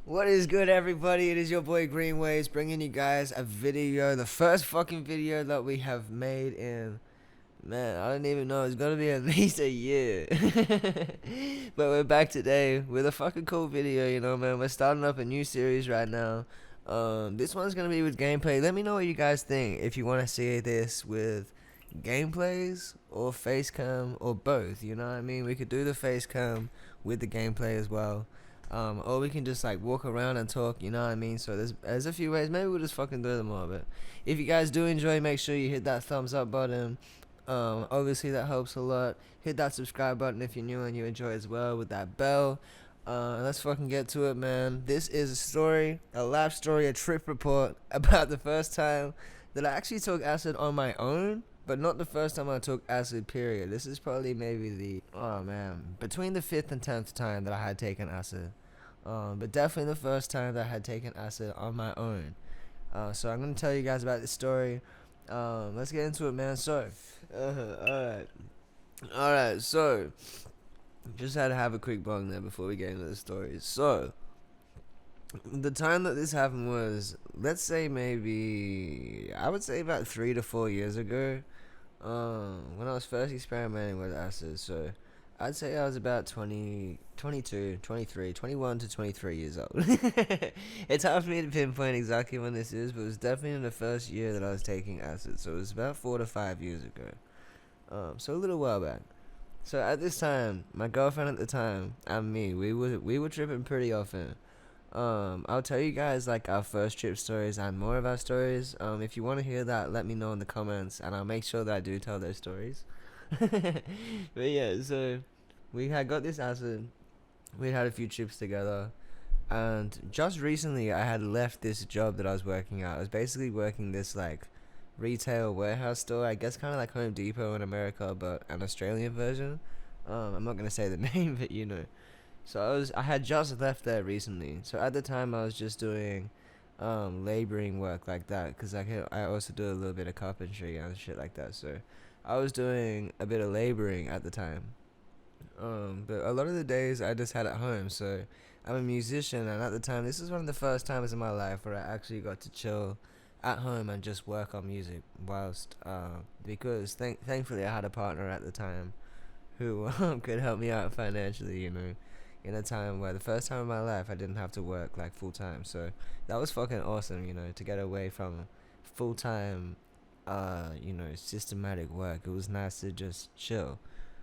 What is good, everybody? It is your boy Greenwavers bringing you guys a video, the first fucking video that we have made in, man, I don't even know, it's gonna be at least a year. But we're back today with a fucking cool video, man. We're starting up a new series right now. This one's gonna be with gameplay. Let me know what you guys think, if you want to see this with gameplays or face cam or both, you know what I mean? We could do the face cam with the gameplay as well. Or we can just like walk around and talk, you know what I mean? So there's a few ways. Maybe we'll just fucking do them all. But if you guys do enjoy, make sure you hit that thumbs up button. Obviously that helps a lot. Hit that subscribe button if you're new and you enjoy as well, with that bell. Let's fucking get to it, man. This is a story, a life story, a trip report about the first time that I actually took acid on my own. But not the first time I took acid, period. This is probably maybe between the 5th and 10th time that I had taken acid. But definitely the first time that I had taken acid on my own. So I'm going to tell you guys about this story. Let's get into it, man. So, alright, so, just had to have a quick bong there before we get into the story. So, the time that this happened was, let's say maybe, I would say about 3 to 4 years ago. When I was first experimenting with acid. So I'd say I was about 20, 22, 23, 21 to 23 years old. It's hard for me to pinpoint exactly when this is, but it was definitely in the first year that I was taking acid. So it was about 4 to 5 years ago. So a little while back. So at this time, my girlfriend at the time and me, we were tripping pretty often. I'll tell you guys like our first trip stories and more of our stories. If you want to hear that, let me know in the comments, and I'll make sure that I do tell those stories. But yeah, so we had got this acid. We had a few trips together, and just recently I had left this job that I was working at. I was basically working this like retail warehouse store, I guess kind of like Home Depot in America, but an Australian version. I'm not gonna say the name, but you know. So I had just left there recently. So at the time I was just doing laboring work like that, because I also do a little bit of carpentry and shit like that. So I was doing a bit of laboring at the time. But a lot of the days I just had at home. So I'm a musician, and at the time this is one of the first times in my life where I actually got to chill at home and just work on music whilst because thankfully I had a partner at the time who could help me out financially, in a time where the first time in my life I didn't have to work like full time. So that was fucking awesome, to get away from full time systematic work. It was nice to just chill.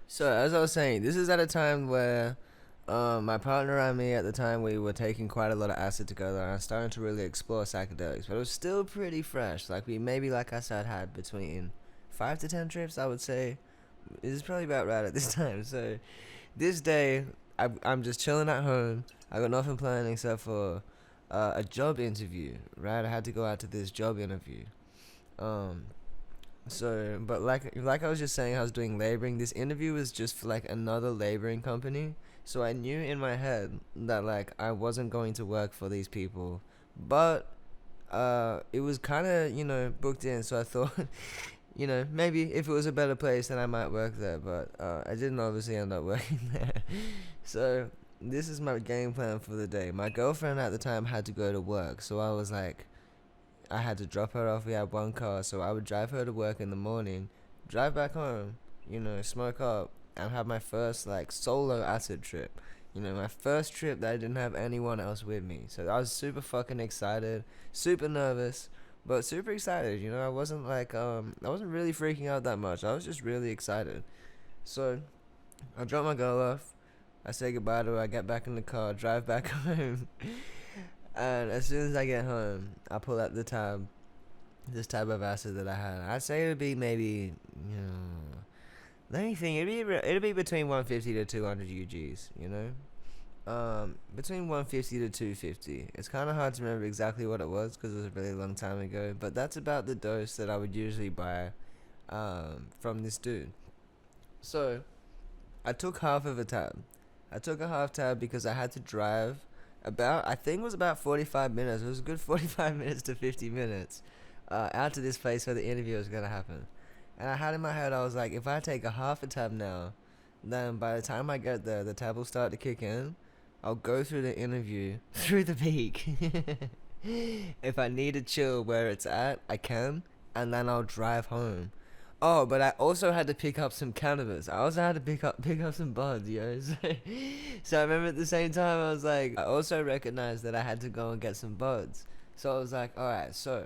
So as I was saying, this is at a time where my partner and me at the time, we were taking quite a lot of acid together, and I started to really explore psychedelics, but it was still pretty fresh. Like we maybe, like I said, had between 5 to 10 trips, I would say. It's probably about right at this time. So this day I'm just chilling at home. I got nothing planned except for a job interview, right? I had to go out to this job interview. But like I was just saying, I was doing laboring. This interview was just for like another laboring company. So I knew in my head that like I wasn't going to work for these people, but it was kind of booked in. So I thought maybe if it was a better place, then I might work there. But I didn't obviously end up working there. So this is my game plan for the day. My girlfriend at the time had to go to work, so I was like, I had to drop her off. We had one car, so I would drive her to work in the morning, drive back home, smoke up, and have my first like solo acid trip. My first trip that I didn't have anyone else with me. So I was super fucking excited, super nervous, but super excited. I wasn't like I wasn't really freaking out that much. I was just really excited. So I dropped my girl off. I say goodbye to her. I get back in the car, drive back home, and as soon as I get home, I pull out this tab of acid that I had. I'd say it'd be maybe, let me think. It'd be between 150 to 200 UGs. Between 150 to 250. It's kind of hard to remember exactly what it was because it was a really long time ago. But that's about the dose that I would usually buy, from this dude. So I took half of a tab. I took a half tab because I had to drive I think it was about 45 minutes. It was a good 45 minutes to 50 minutes out to this place where the interview was going to happen. And I had in my head, I was like, if I take a half a tab now, then by the time I get there, the tab will start to kick in. I'll go through the interview, through the peak. If I need to chill where it's at, I can, and then I'll drive home. Oh, but I also had to pick up some cannabis. I also had to pick up some buds, yo. So I remember at the same time I was like, I also recognized that I had to go and get some buds. So I was like, alright, so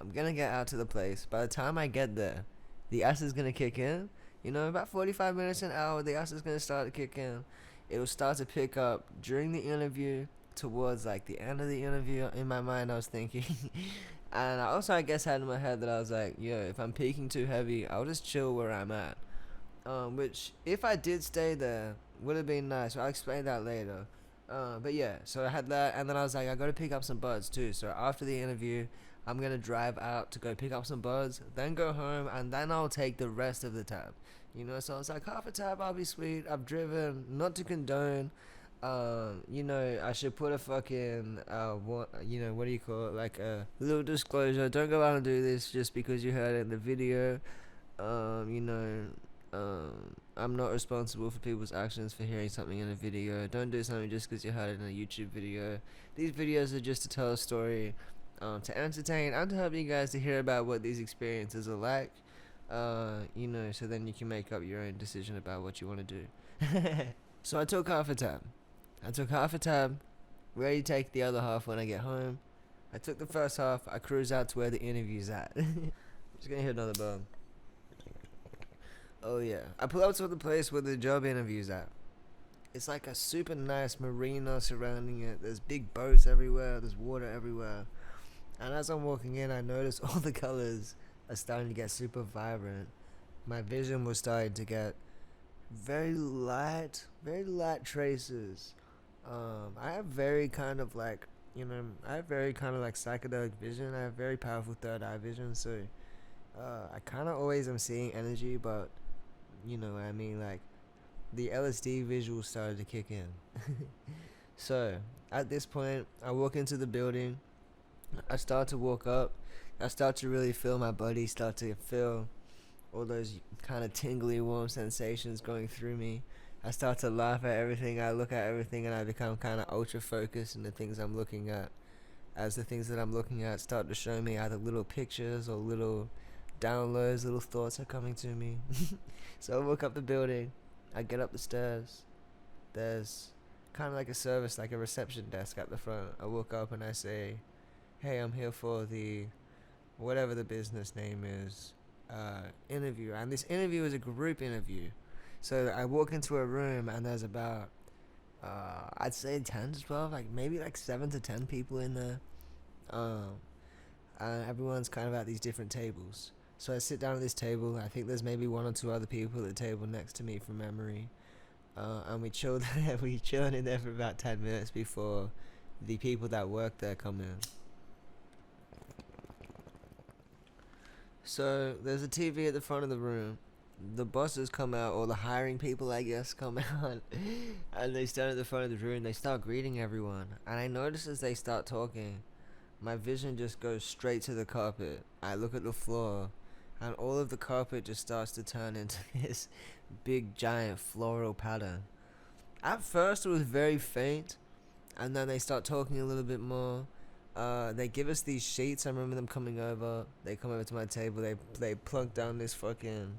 I'm gonna get out to the place. By the time I get there, the acid is gonna kick in. You know, about 45 minutes an hour, the acid is gonna start to kick in. It will start to pick up during the interview, towards like the end of the interview. In my mind, I was thinking. And I also, I guess, had in my head that I was like, yo, if I'm peaking too heavy, I'll just chill where I'm at. Which, if I did stay there, would have been nice. I'll explain that later. But yeah, so I had that, and then I was like, I gotta pick up some buds too. So after the interview, I'm gonna drive out to go pick up some buds, then go home, and then I'll take the rest of the tab. You know, so I was like, half a tab, I'll be sweet. I've driven, not to condone. You know, I should put a fucking, what do you call it? Like a little disclosure. Don't go out and do this just because you heard it in the video. I'm not responsible for people's actions for hearing something in a video. Don't do something just because you heard it in a YouTube video. These videos are just to tell a story, to entertain and to help you guys to hear about what these experiences are like. So then you can make up your own decision about what you want to do. So I took half a tab, ready to take the other half when I get home. I took the first half, I cruise out to where the interview's at. Just gonna hit another bum. Oh yeah, I pull up to the place where the job interview's at. It's like a super nice marina surrounding it. There's big boats everywhere, there's water everywhere. And as I'm walking in, I notice all the colors are starting to get super vibrant. My vision was starting to get very light traces. I have very kind of like, psychedelic vision. I have very powerful third eye vision, so I kind of always am seeing energy, but you know what I mean, like the LSD visual started to kick in. So at this point, I walk into the building, I start to walk up, I start to really feel my body start to feel all those kind of tingly warm sensations going through me. I start to laugh at everything, I look at everything, and I become kind of ultra focused in the things I'm looking at, as the things that I'm looking at start to show me either little pictures or little downloads, little thoughts are coming to me. So I walk up the building, I get up the stairs, there's kind of like a service, like a reception desk at the front. I walk up and I say, hey, I'm here for the whatever the business name is, interview. And this interview is a group interview. So I walk into a room and there's about I'd say 10 to 12, like maybe like 7 to 10 people in there. And everyone's kind of at these different tables. So I sit down at this table. I think there's maybe 1 or 2 other people at the table next to me from memory. And we chilled there. We chilled in there for about 10 minutes before the people that work there come in. So there's a TV at the front of the room. The bosses come out, or the hiring people, I guess, come out, and they stand at the front of the room. They start greeting everyone, and I notice as they start talking, my vision just goes straight to the carpet. I look at the floor, and all of the carpet just starts to turn into this big giant floral pattern. At first it was very faint, and then they start talking a little bit more. They give us these sheets. I remember them coming over. They come over to my table. They plunk down this fucking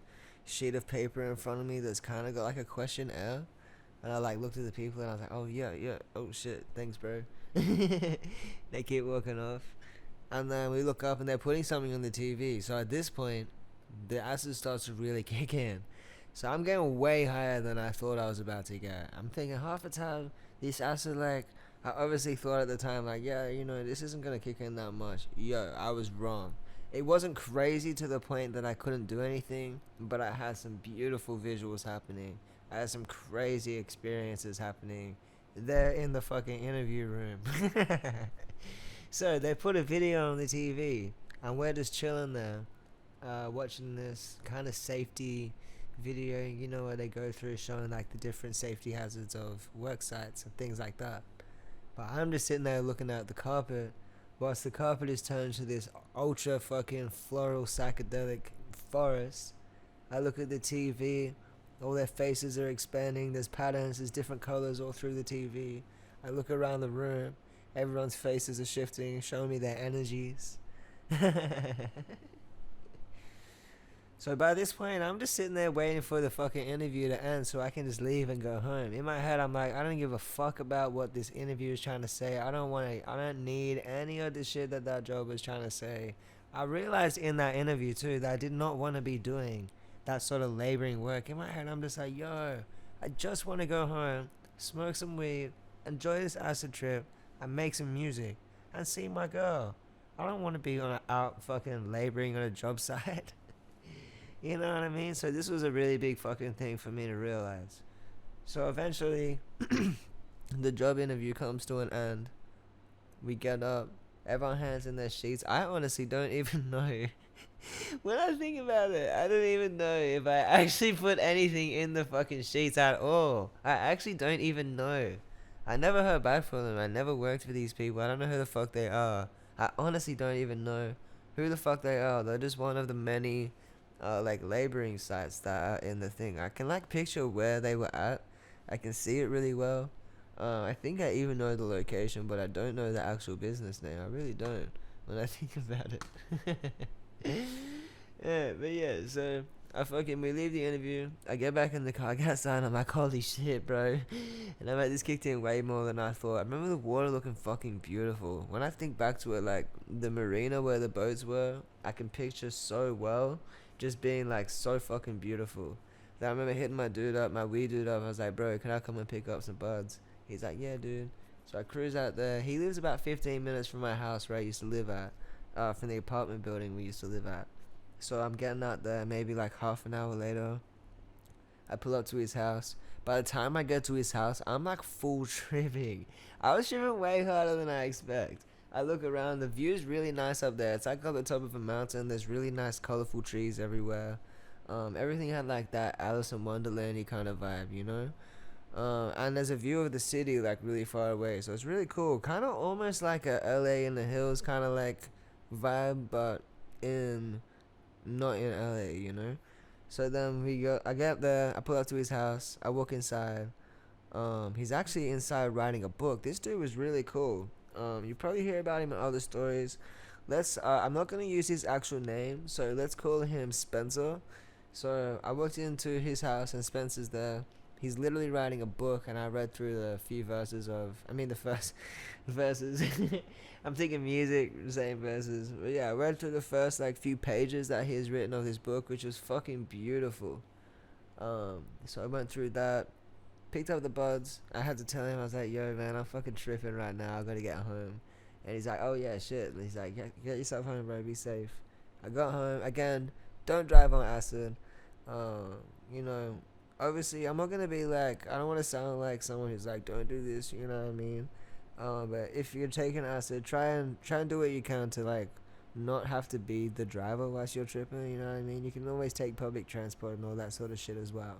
sheet of paper in front of me that's kind of got like a questionnaire. And I like looked at the people and I was like, oh yeah, oh shit, thanks bro. They keep walking off, and then we look up and they're putting something on the TV. So at this point, the acid starts to really kick in. So I'm getting way higher than I thought I was about to get. I'm thinking half the time this acid, like, I obviously thought at the time, like, yeah, you know, this isn't gonna kick in that much. Yo, I was wrong. It wasn't crazy to the point that I couldn't do anything, but I had some beautiful visuals happening. I had some crazy experiences happening there in the fucking interview room. So they put a video on the TV, and we're just chilling there, watching this kind of safety video, you know, where they go through showing like the different safety hazards of work sites and things like that. But I'm just sitting there looking at the carpet, whilst the carpet is turned to this ultra fucking floral psychedelic forest. I look at the TV, all their faces are expanding, there's patterns, there's different colors all through the TV. I look around the room, Everyone's faces are shifting, showing me their energies. So by this point, I'm just sitting there waiting for the fucking interview to end so I can just leave and go home. In my head, I'm like, I don't give a fuck about what this interview is trying to say. I don't need any of the shit that job is trying to say. I realized in that interview too that I did not want to be doing that sort of laboring work. In my head, I'm just like, yo, I just want to go home, smoke some weed, enjoy this acid trip, and make some music, and see my girl. I don't want to be out fucking laboring on a job site. You know what I mean? So this was a really big fucking thing for me to realize. So eventually, the job interview comes to an end. We get up. Everyone hands in their sheets. I honestly don't even know. When I think about it, I don't even know if I actually put anything in the fucking sheets at all. I actually don't even know. I never heard back from them. I never worked for these people. I don't know who the fuck they are. I honestly don't even know who the fuck they are. They're just one of the many like laboring sites that are in the thing. I can like picture where they were at. I can see it really well. I think I even know the location, but I don't know the actual business name. I really don't when I think about it. Yeah, but yeah, so we leave the interview. I get back in the car, I get outside, and I'm like, holy shit, bro. And I'm like, this kicked in way more than I thought. I remember the water looking fucking beautiful. When I think back to it, like the marina where the boats were, I can picture so well just being like so fucking beautiful. Then I remember hitting my weed dude up. I was like, bro, can I come and pick up some buds? He's like, yeah, dude. So I cruise out there. He lives about 15 minutes from my house where I used to live at, from the apartment building we used to live at. So I'm getting out there maybe like half an hour later. I pull up to his house. By the time I get to his house, I'm like full tripping. I was tripping way harder than I expect. I look around, the view's really nice up there. It's like on the top of a mountain. There's really nice colorful trees everywhere. Everything had like that Alice in Wonderland-y kind of vibe, you know? And there's a view of the city like really far away. So it's really cool. Kind of almost like a LA in the hills kind of like vibe, but not in LA, you know? So then I get there, I pull up to his house, I walk inside. He's actually inside writing a book. This dude was really cool. You probably hear about him in other stories. I'm not going to use his actual name, so let's call him Spencer. So I walked into his house and Spencer's there. He's literally writing a book, and I read through the first verses. I'm thinking music, saying verses. But yeah, I read through the first like few pages that he has written of his book, which was fucking beautiful. So I went through that, picked up the buds. I had to tell him, I was like, yo man, I'm fucking tripping right now, I gotta get home. And he's like, oh yeah, shit. And he's like, get yourself home, bro, be safe. I got home, again, don't drive on acid. You know, obviously I'm not gonna be like, I don't want to sound like someone who's like, don't do this, you know what I mean? But if you're taking acid, try and do what you can to like not have to be the driver whilst you're tripping, you know what I mean? You can always take public transport and all that sort of shit as well.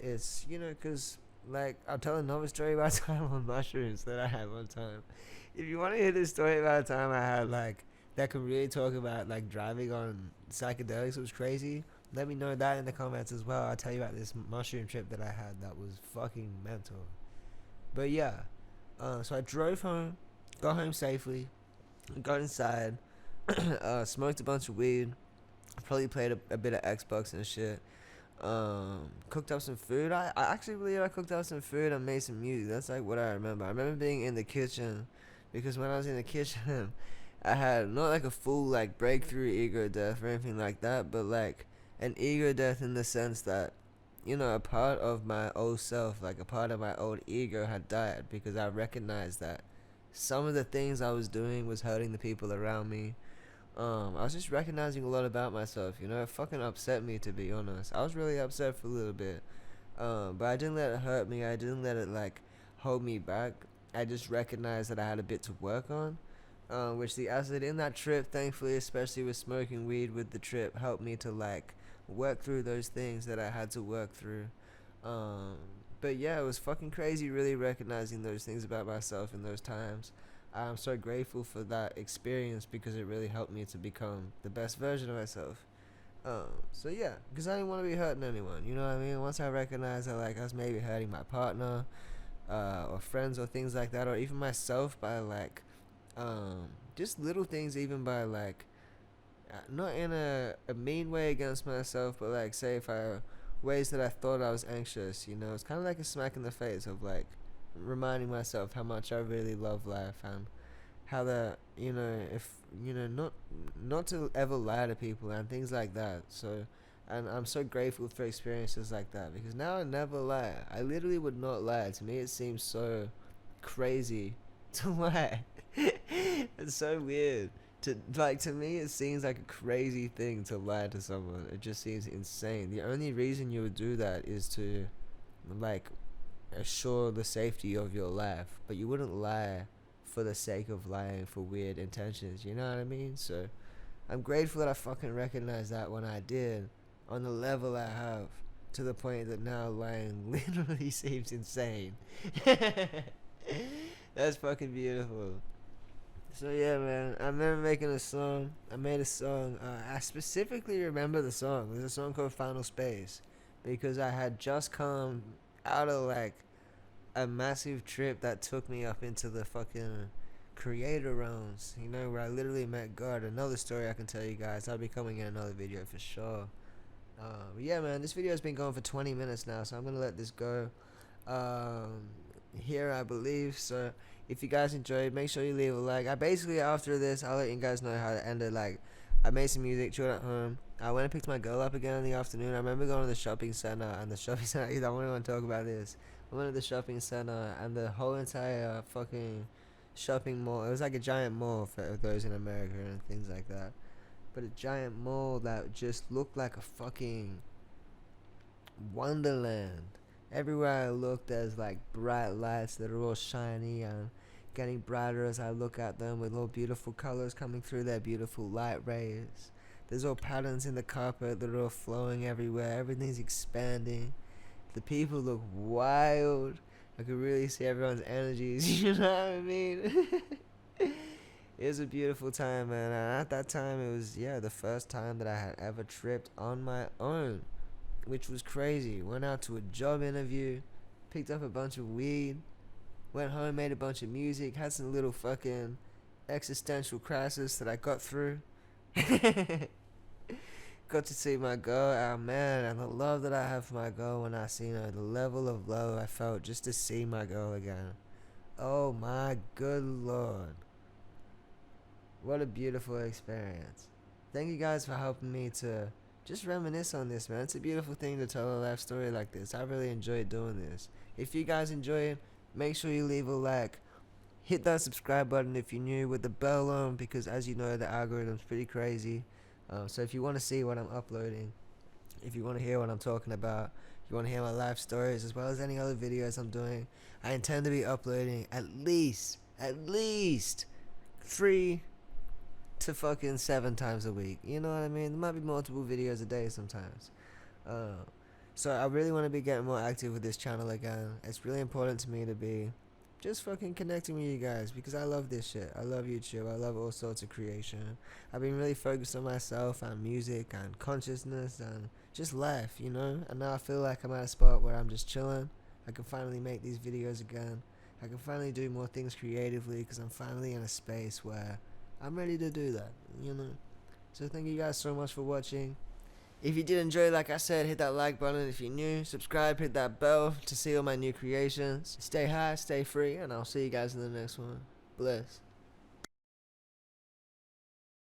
It's you know, cause like I'll tell another story about a time on mushrooms that I had one time. If you want to hear this story about a time I had like that can really talk about like driving on psychedelics was crazy, let me know that in the comments as well. I'll tell you about this mushroom trip that I had that was fucking mental. But yeah, so I drove home, got home safely, got inside, smoked a bunch of weed, probably played a bit of Xbox and shit. Cooked up some food. I actually believe I cooked up some food and made some music. That's like what I remember. I remember being in the kitchen, because when I was in the kitchen, I had not like a full like breakthrough ego death or anything like that, but like an ego death in the sense that, you know, a part of my old self, like a part of my old ego had died, because I recognized that some of the things I was doing was hurting the people around me. I was just recognizing a lot about myself, you know. It fucking upset me, to be honest. I was really upset for a little bit, but I didn't let it hurt me. I didn't let it like hold me back. I just recognized that I had a bit to work on, which the acid in that trip, thankfully, especially with smoking weed with the trip, helped me to like work through those things that I had to work through. But yeah, it was fucking crazy really recognizing those things about myself in those times. I'm so grateful for that experience, because it really helped me to become the best version of myself. So yeah, because I didn't want to be hurting anyone, you know what I mean? Once I recognized that like I was maybe hurting my partner, or friends or things like that, or even myself by like just little things, even by like not in a mean way against myself, but like say if I ways that I thought I was anxious, you know, it's kind of like a smack in the face of like reminding myself how much I really love life, and how that, you know, if you know, not to ever lie to people and things like that. So, and I'm so grateful for experiences like that, because now I never lie. I literally would not lie. To me it seems so crazy to lie. It's so weird. To me it seems like a crazy thing to lie to someone. It just seems insane. The only reason you would do that is to like assure the safety of your life, but you wouldn't lie for the sake of lying for weird intentions, you know what I mean? So I'm grateful that I fucking recognized that when I did, on the level I have, to the point that now lying literally seems insane. That's fucking beautiful. So yeah, man, I remember making a song. I made a song. I specifically remember the song. There's a song called Final Space, because I had just come out of like a massive trip that took me up into the fucking creator realms, you know, where I literally met God. Another story I can tell you guys. I'll be coming in another video for sure. But yeah, man, this video has been going for 20 minutes now, so I'm gonna let this go here, I believe. So if you guys enjoyed, make sure you leave a like. I basically, after this, I'll let you guys know how to end it. Like, I made some music, chilled at home. I went and picked my girl up again in the afternoon. I remember going to the shopping center, and the shopping center, I don't want to talk about this. I went to the shopping center, and the whole entire fucking shopping mall, it was like a giant mall for those in America and things like that, but a giant mall that just looked like a fucking wonderland. Everywhere I looked, there's like bright lights that are all shiny and getting brighter as I look at them, with all beautiful colors coming through their beautiful light rays. There's all patterns in the carpet that are all flowing everywhere. Everything's expanding. The people look wild. I could really see everyone's energies, you know what I mean? It was a beautiful time, man. And at that time, it was, yeah, the first time that I had ever tripped on my own, which was crazy. Went out to a job interview, picked up a bunch of weed, went home, made a bunch of music, had some little fucking existential crisis that I got through. Got to see my girl, oh man, and the love that I have for my girl when I seen her, the level of love I felt just to see my girl again. Oh my good lord. What a beautiful experience. Thank you guys for helping me to just reminisce on this, man. It's a beautiful thing to tell a life story like this. I really enjoyed doing this. If you guys enjoy it, make sure you leave a like. Hit that subscribe button if you're new, with the bell on, because as you know, the algorithm's pretty crazy. So if you want to see what I'm uploading, if you want to hear what I'm talking about, if you want to hear my life stories as well as any other videos I'm doing, I intend to be uploading at least 3 to fucking 7 times a week. You know what I mean? There might be multiple videos a day sometimes. So I really want to be getting more active with this channel again. It's really important to me to be just fucking connecting with you guys, because I love this shit. I love YouTube. I love all sorts of creation. I've been really focused on myself and music and consciousness and just life, you know? And now I feel like I'm at a spot where I'm just chilling. I can finally make these videos again. I can finally do more things creatively, because I'm finally in a space where I'm ready to do that, you know? So thank you guys so much for watching. If you did enjoy, like I said, hit that like button. If you're new, subscribe, hit that bell to see all my new creations. Stay high, stay free, and I'll see you guys in the next one. Bless.